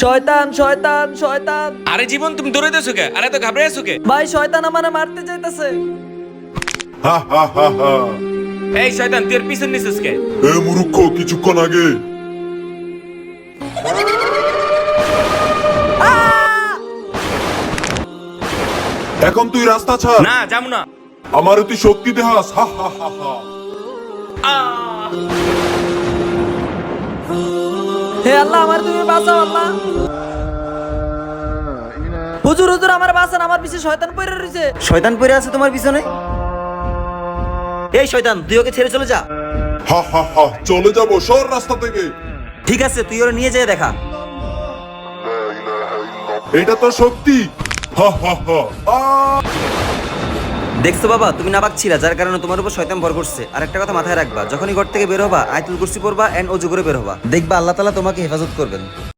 শয়তান শয়তান শয়তান। আরে জীবন তুমি দৌড়াইতেছো কে? আরে তো ঘাবড়াইছো কে? ভাই শয়তান আমারে মারতে চাইতেছে। হা হা হা হা। এই শয়তান তুই এর পিছন নিছিস কে? এ মূর্খ, কিছুক্ষণ আগে এখন তুই রাস্তা ছাড়। না যাবো না। আমারে তুই শক্তি দেহাস। হা হা হা হা। হে আল্লাহ, আমার তুমি বাঁচাও আল্লাহ। হুজুর হুজুর আমার বাঁচান, আমার পিছে শয়তান পড়ে রয়েছে। শয়তান পড়ে আছে তোমার পিছনে? এই শয়তান, তুই ওকে ছেড়ে চলে যা। হা হা হা, চলে যাবো সর রাস্তা থেকে। ঠিক আছে, তুই ওরা নিয়ে যেয়ে দেখা। এটা তো শক্তি। হা হা হা। দেখছো বাবা, তুমি নাবাক ছিলা, যার কারণে তোমার উপর শয়তান ভর করছে। আর একটা কথা মাথায় রাখবা, যখনই ঘর থেকে বের হবা আয়াতুল কুরসি পড়বা এন্ড ওযু করে বের হবা, দেখবা আল্লাহ তাআলা তোমাকে হেফাজত করবেন।